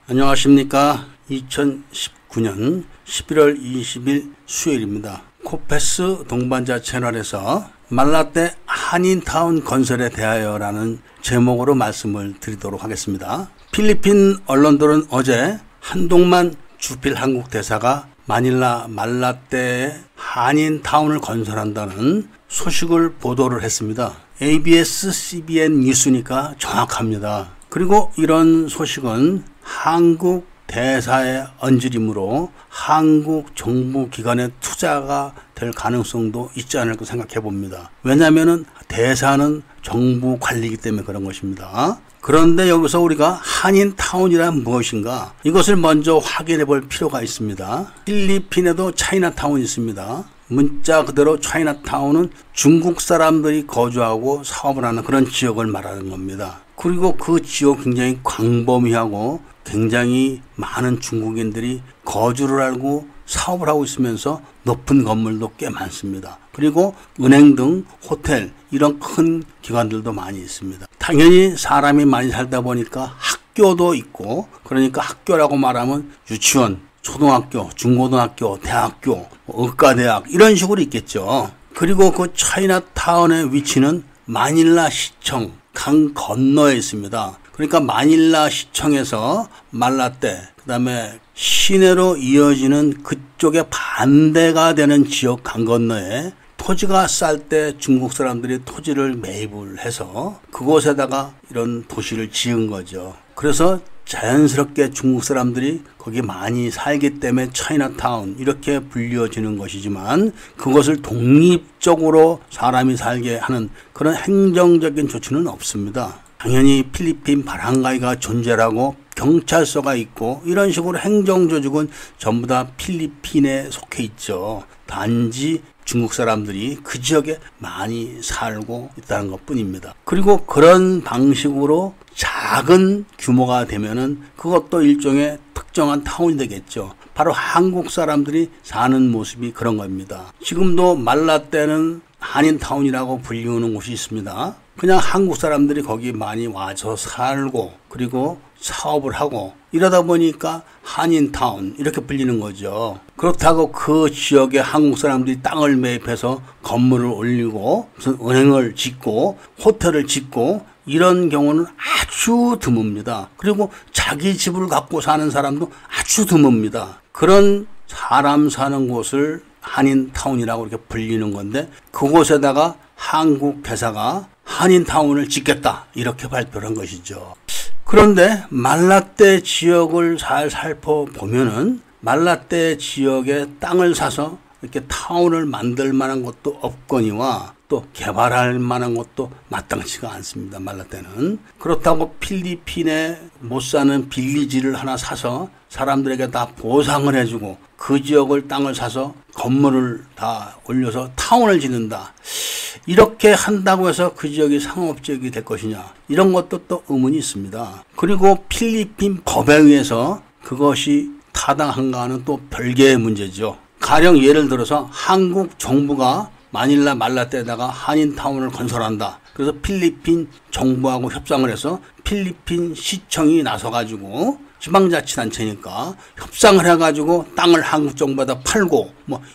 안녕하십니까. 2019년 11월 20일 수요일입니다. 코페스 동반자 채널에서 말라떼 한인타운 건설에 대하여 라는 제목으로 말씀을 드리도록 하겠습니다. 필리핀 언론들은 어제 한동만 주필 한국 대사가 마닐라 말라떼에 한인타운을 건설한다는 소식을 보도를 했습니다. ABS, CBN 뉴스니까 정확합니다. 그리고 이런 소식은 한국 대사의 언질이므로 한국 정부 기관의 투자가 될 가능성도 있지 않을까 생각해 봅니다. 왜냐하면 대사는 정부 관리이기 때문에 그런 것입니다. 그런데 여기서 우리가 한인타운이란 무엇인가? 이것을 먼저 확인해 볼 필요가 있습니다. 필리핀에도 차이나타운이 있습니다. 문자 그대로 차이나타운은 중국 사람들이 거주하고 사업을 하는 그런 지역을 말하는 겁니다. 그리고 그 지역 굉장히 광범위하고 굉장히 많은 중국인들이 거주를 하고 사업을 하고 있으면서 높은 건물도 꽤 많습니다. 그리고 은행 등 호텔 이런 큰 기관들도 많이 있습니다. 당연히 사람이 많이 살다 보니까 학교도 있고, 그러니까 학교라고 말하면 유치원, 초등학교, 중고등학교, 대학교, 의과대학 이런 식으로 있겠죠. 그리고 그 차이나타운의 위치는 마닐라 시청 강 건너에 있습니다. 그러니까 마닐라 시청에서 말라떼, 그 다음에 시내로 이어지는 그쪽에 반대가 되는 지역 강 건너에 토지가 쌀 때 중국 사람들이 토지를 매입을 해서 그곳에다가 이런 도시를 지은 거죠. 그래서 자연스럽게 중국 사람들이 거기 많이 살기 때문에 차이나타운 이렇게 불려지는 것이지만, 그것을 독립적으로 사람이 살게 하는 그런 행정적인 조치는 없습니다. 당연히 필리핀 바랑가이가 존재하고 경찰서가 있고 이런 식으로 행정조직은 전부 다 필리핀에 속해 있죠. 단지 중국 사람들이 그 지역에 많이 살고 있다는 것 뿐입니다. 그리고 그런 방식으로 작은 규모가 되면은 그것도 일종의 특정한 타운이 되겠죠. 바로 한국 사람들이 사는 모습이 그런 겁니다. 지금도 말라떼는 한인타운이라고 불리우는 곳이 있습니다. 그냥 한국 사람들이 거기 많이 와서 살고 그리고 사업을 하고 이러다 보니까 한인타운 이렇게 불리는 거죠. 그렇다고 그 지역에 한국 사람들이 땅을 매입해서 건물을 올리고 무슨 은행을 짓고 호텔을 짓고 이런 경우는 아주 드뭅니다. 그리고 자기 집을 갖고 사는 사람도 아주 드뭅니다. 그런 사람 사는 곳을 한인타운이라고 이렇게 불리는 건데, 그곳에다가 한국 대사가 한인타운을 짓겠다 이렇게 발표를 한 것이죠. 그런데 말라떼 지역을 잘 살펴보면은 말라떼 지역에 땅을 사서 이렇게 타운을 만들 만한 것도 없거니와 또 개발할 만한 것도 마땅치가 않습니다. 말라떼는. 그렇다고 필리핀에 못 사는 빌리지를 하나 사서 사람들에게 다 보상을 해주고 그 지역을 땅을 사서 건물을 다 올려서 타운을 짓는다, 이렇게 한다고 해서 그 지역이 상업지역이 될 것이냐, 이런 것도 또 의문이 있습니다. 그리고 필리핀 법에 의해서 그것이 타당한가는 또 별개의 문제죠. 가령 예를 들어서 한국 정부가 마닐라 말라떼에다가 한인타운을 건설한다. 그래서 필리핀 정부하고 협상을 해서 필리핀 시청이 나서가지고 지방자치단체니까 협상을 해가지고 땅을 한국 정부에다 팔고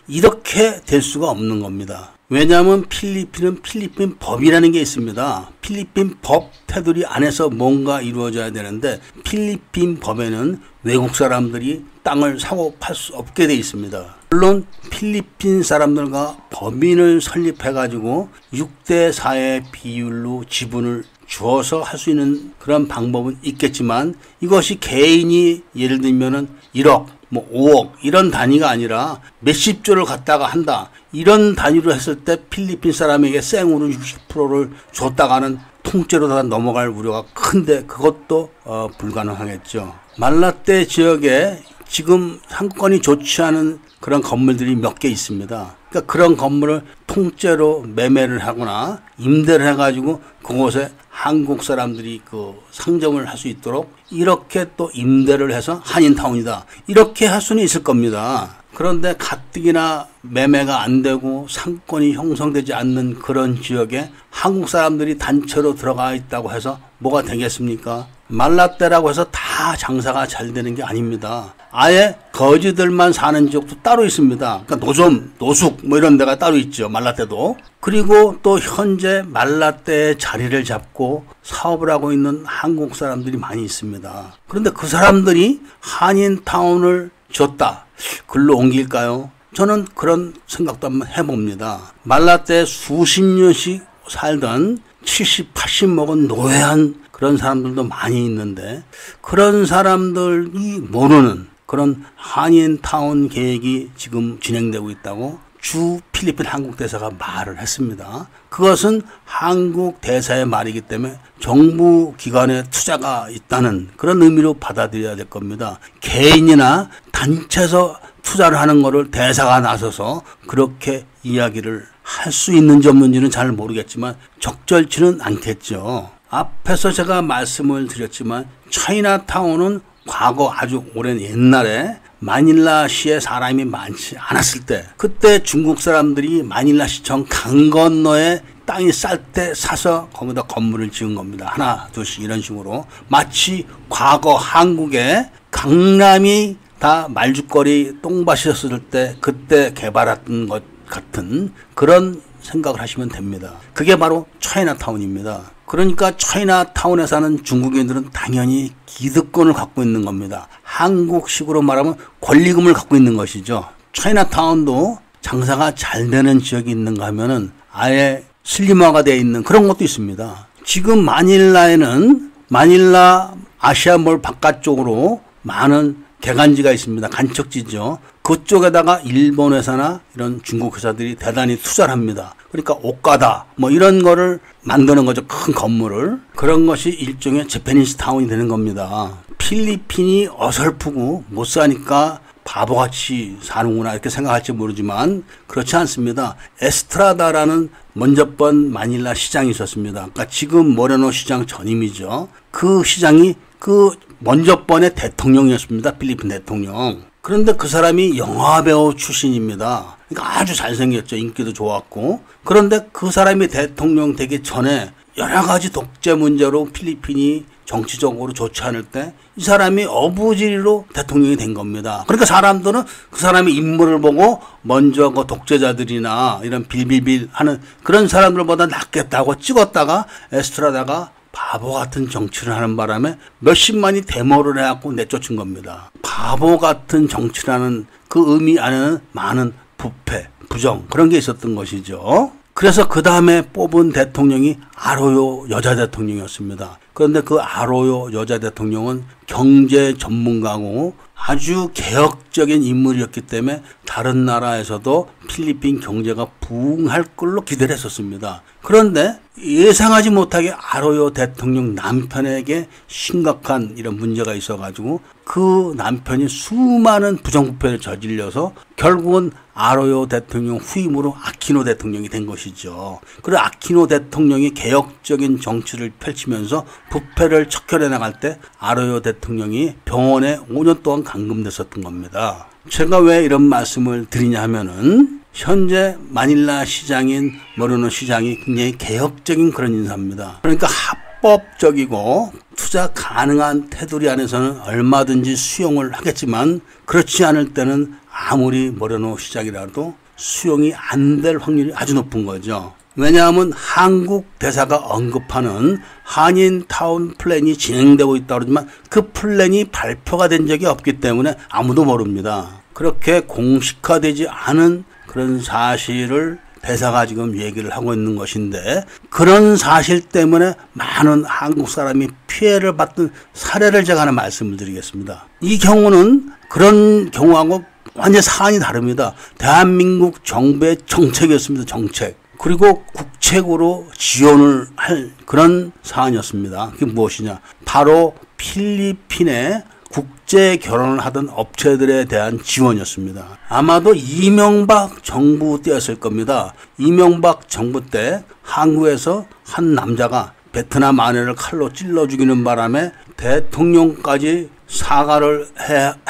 이렇게 될 수가 없는 겁니다. 왜냐하면 필리핀은 필리핀 법이라는 게 있습니다. 필리핀 법 테두리 안에서 뭔가 이루어져야 되는데 필리핀 법에는 외국 사람들이 땅을 사고 팔 수 없게 돼 있습니다. 물론 필리핀 사람들과 법인을 설립해가지고 6대4의 비율로 지분을 주어서 할 수 있는 그런 방법은 있겠지만, 이것이 개인이 예를 들면은 1억, 5억 이런 단위가 아니라 몇십 조를 갖다가 한다, 이런 단위로 했을 때 필리핀 사람에게 생으로 60%를 줬다가는 통째로 다 넘어갈 우려가 큰데 그것도 불가능하겠죠. 말라떼 지역에 지금 상권이 좋지 않은 그런 건물들이 몇 개 있습니다. 그러니까 그런 건물을 통째로 매매를 하거나 임대를 해가지고 그곳에 한국 사람들이 그 상점을 할 수 있도록 이렇게 또 임대를 해서 한인타운이다, 이렇게 할 수는 있을 겁니다. 그런데 가뜩이나 매매가 안 되고 상권이 형성되지 않는 그런 지역에 한국 사람들이 단체로 들어가 있다고 해서 뭐가 되겠습니까? 말라떼라고 해서 다 장사가 잘 되는 게 아닙니다. 아예 거지들만 사는 지역도 따로 있습니다. 그러니까 노점, 노숙 뭐 이런 데가 따로 있죠. 말라떼도. 그리고 또 현재 말라떼에 자리를 잡고 사업을 하고 있는 한국 사람들이 많이 있습니다. 그런데 그 사람들이 한인타운을 줬다. 글로 옮길까요? 저는 그런 생각도 한번 해봅니다. 말라떼에 수십 년씩 살던 70, 80 먹은 노회한 그런 사람들도 많이 있는데 그런 사람들이 모르는 그런 한인타운 계획이 지금 진행되고 있다고 주 필리핀 한국 대사가 말을 했습니다. 그것은 한국 대사의 말이기 때문에 정부 기관의 투자가 있다는 그런 의미로 받아들여야 될 겁니다. 개인이나 단체에서 투자를 하는 것을 대사가 나서서 그렇게 이야기를 할 수 있는지 없는지는 잘 모르겠지만 적절치는 않겠죠. 앞에서 제가 말씀을 드렸지만 차이나타운은 과거 아주 오랜 옛날에 마닐라시에 사람이 많지 않았을 때 그때 중국 사람들이 마닐라시청 강 건너에 땅이 쌀 때 사서 거기다 건물을 지은 겁니다. 하나 둘씩 이런 식으로 마치 과거 한국에 강남이 다 말죽거리 똥밭이었을 때 그때 개발했던 것 같은 그런 생각을 하시면 됩니다. 그게 바로 차이나타운입니다. 그러니까 차이나타운에 사는 중국인들은 당연히 기득권을 갖고 있는 겁니다. 한국식으로 말하면 권리금을 갖고 있는 것이죠. 차이나타운도 장사가 잘 되는 지역이 있는가 하면은 아예 슬림화가 되어 있는 그런 것도 있습니다. 지금 마닐라에는 마닐라 아시아몰 바깥쪽으로 많은 개간지가 있습니다. 간척지죠. 그쪽에다가 일본 회사나 이런 중국 회사들이 대단히 투자를 합니다. 그러니까 오카다 뭐 이런 거를 만드는 거죠. 큰 건물을. 그런 것이 일종의 재패니스 타운이 되는 겁니다. 필리핀이 어설프고 못 사니까 바보같이 사는구나 이렇게 생각할지 모르지만 그렇지 않습니다. 에스트라다라는 먼저 번 마닐라 시장이 있었습니다. 그러니까 지금 모레노 시장 전임이죠. 그 시장이 그 먼저 번의 대통령이었습니다. 필리핀 대통령. 그런데 그 사람이 영화배우 출신입니다. 그러니까 아주 잘생겼죠. 인기도 좋았고. 그런데 그 사람이 대통령 되기 전에 여러 가지 독재 문제로 필리핀이 정치적으로 좋지 않을 때 이 사람이 어부지리로 대통령이 된 겁니다. 그러니까 사람들은 그 사람의 인물을 보고 먼저 그 독재자들이나 이런 빌빌빌 하는 그런 사람들보다 낫겠다고 찍었다가 에스트라다가 바보 같은 정치를 하는 바람에 몇십만이 데모를 해갖고 내쫓은 겁니다. 바보 같은 정치라는 그 의미 안에는 많은 부패, 부정 그런 게 있었던 것이죠. 그래서 그 다음에 뽑은 대통령이 아로요 여자 대통령이었습니다. 그런데 그 아로요 여자 대통령은 경제 전문가고 아주 개혁적인 인물이었기 때문에 다른 나라에서도 필리핀 경제가 부흥할 걸로 기대를 했었습니다. 그런데 예상하지 못하게 아로요 대통령 남편에게 심각한 이런 문제가 있어가지고 그 남편이 수많은 부정부패를 저질러서 결국은 아로요 대통령 후임으로 아키노 대통령이 된 것이죠. 그리고 아키노 대통령이 개혁적인 정치를 펼치면서 부패를 척결해 나갈 때 아로요 대통령이 병원에 5년 동안 감금됐었던 겁니다. 제가 왜 이런 말씀을 드리냐 하면은 현재 마닐라 시장인 모레노 시장이 굉장히 개혁적인 그런 인사입니다. 그러니까 합법적이고 투자 가능한 테두리 안에서는 얼마든지 수용을 하겠지만 그렇지 않을 때는 아무리 모레노 시장이라도 수용이 안 될 확률이 아주 높은 거죠. 왜냐하면 한국 대사가 언급하는 한인타운 플랜이 진행되고 있다고 그러지만 그 플랜이 발표가 된 적이 없기 때문에 아무도 모릅니다. 그렇게 공식화되지 않은 그런 사실을 대사가 지금 얘기를 하고 있는 것인데 그런 사실 때문에 많은 한국 사람이 피해를 받던 사례를 제가 하나 말씀을 드리겠습니다. 이 경우는 그런 경우하고 완전 사안이 다릅니다. 대한민국 정부의 정책이었습니다. 정책. 그리고 국책으로 지원을 할 그런 사안이었습니다. 그게 무엇이냐? 바로 필리핀에 국제 결혼을 하던 업체들에 대한 지원이었습니다. 아마도 이명박 정부 때였을 겁니다. 이명박 정부 때 한국에서 한 남자가 베트남 아내를 칼로 찔러 죽이는 바람에 대통령까지 사과를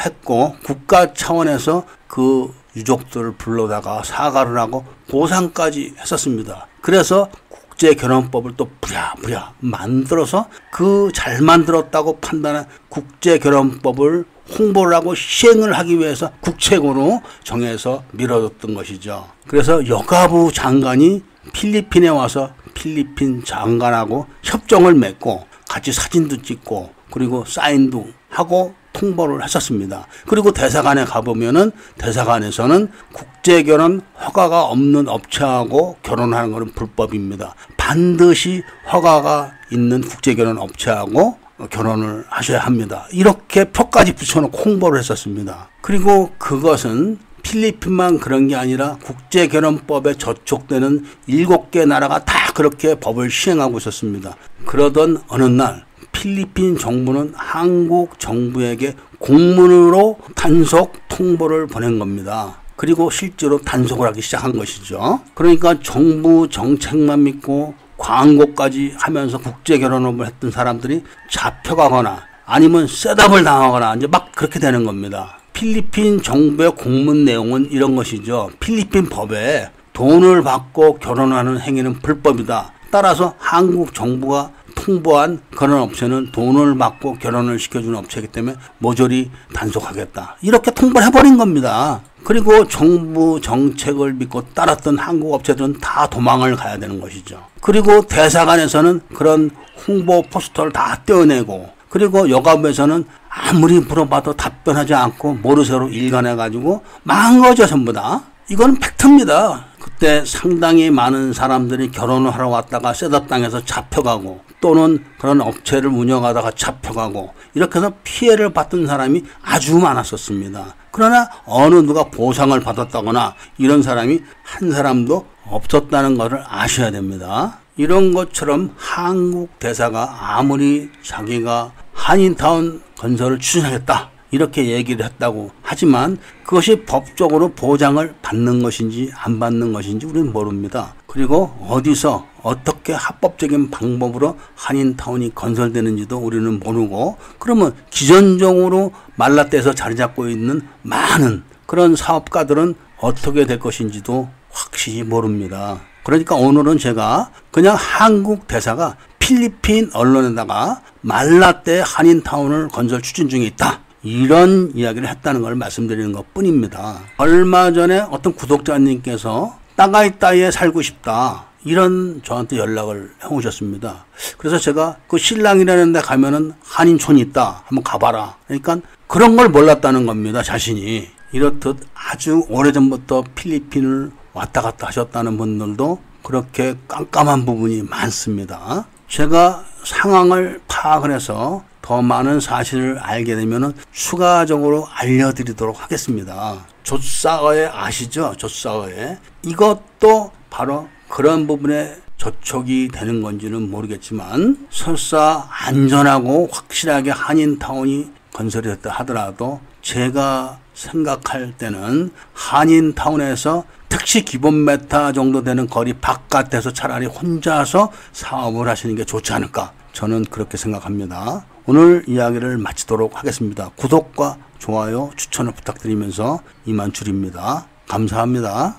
했고 국가 차원에서 그 유족들을 불러다가 사과를 하고 보상까지 했었습니다. 그래서 국제결혼법을 또 부랴부랴 만들어서 그 잘 만들었다고 판단한 국제결혼법을 홍보를 하고 시행을 하기 위해서 국책으로 정해서 밀어뒀던 것이죠. 그래서 여가부 장관이 필리핀에 와서 필리핀 장관하고 협정을 맺고 같이 사진도 찍고 그리고 사인도 하고 통보를 했었습니다. 그리고 대사관에 가보면은 대사관에서는 국제결혼 허가가 없는 업체하고 결혼하는 것은 불법입니다. 반드시 허가가 있는 국제결혼 업체하고 결혼을 하셔야 합니다. 이렇게 표까지 붙여놓고 홍보를 했었습니다. 그리고 그것은 필리핀만 그런 게 아니라 국제결혼법에 저촉되는 7개 나라가 다 그렇게 법을 시행하고 있었습니다. 그러던 어느 날 필리핀 정부는 한국 정부에게 공문으로 단속 통보를 보낸 겁니다. 그리고 실제로 단속을 하기 시작한 것이죠. 그러니까 정부 정책만 믿고 광고까지 하면서 국제결혼업을 했던 사람들이 잡혀가거나 아니면 셋업을 당하거나 이제 막 그렇게 되는 겁니다. 필리핀 정부의 공문 내용은 이런 것이죠. 필리핀 법에 돈을 받고 결혼하는 행위는 불법이다. 따라서 한국 정부가 통보한 그런 업체는 돈을 받고 결혼을 시켜주는 업체이기 때문에 모조리 단속하겠다. 이렇게 통보를 해버린 겁니다. 그리고 정부 정책을 믿고 따랐던 한국 업체들은 다 도망을 가야 되는 것이죠. 그리고 대사관에서는 그런 홍보 포스터를 다 떼어내고 그리고 여가부에서는 아무리 물어봐도 답변하지 않고 모르쇠로 일관해가지고 망한 거죠, 전부 다. 이건 팩트입니다. 그때 상당히 많은 사람들이 결혼을 하러 왔다가 셋업당해서 잡혀가고 또는 그런 업체를 운영하다가 잡혀가고 이렇게 해서 피해를 받던 사람이 아주 많았었습니다. 그러나 어느 누가 보상을 받았다거나 이런 사람이 한 사람도 없었다는 것을 아셔야 됩니다. 이런 것처럼 한국 대사가 아무리 자기가 한인타운 건설을 추진하겠다 이렇게 얘기를 했다고 하지만 그것이 법적으로 보장을 받는 것인지 안 받는 것인지 우리는 모릅니다. 그리고 어디서 어떻게 합법적인 방법으로 한인타운이 건설되는지도 우리는 모르고 그러면 기존적으로 말라떼에서 자리 잡고 있는 많은 그런 사업가들은 어떻게 될 것인지도 확실히 모릅니다. 그러니까 오늘은 제가 그냥 한국 대사가 필리핀 언론에다가 말라떼 한인타운을 건설 추진 중에 있다. 이런 이야기를 했다는 걸 말씀드리는 것 뿐입니다. 얼마 전에 어떤 구독자님께서 따가이따이에 살고 싶다. 이런 저한테 연락을 해오셨습니다. 그래서 제가 그 신랑이라는 데 가면은 한인촌이 있다. 한번 가봐라. 그러니까 그런 걸 몰랐다는 겁니다. 자신이. 이렇듯 아주 오래전부터 필리핀을 왔다 갔다 하셨다는 분들도 그렇게 깜깜한 부분이 많습니다. 제가 상황을 파악을 해서 더 많은 사실을 알게 되면 추가적으로 알려드리도록 하겠습니다. 조사어에 아시죠? 조사어에. 이것도 바로 그런 부분에 저촉이 되는 건지는 모르겠지만 설사 안전하고 확실하게 한인타운이 건설이 됐다 하더라도 제가 생각할 때는 한인타운에서 택시 기본 메타 정도 되는 거리 바깥에서 차라리 혼자서 사업을 하시는 게 좋지 않을까 저는 그렇게 생각합니다. 오늘 이야기를 마치도록 하겠습니다. 구독과 좋아요 추천을 부탁드리면서 이만 줄입니다. 감사합니다.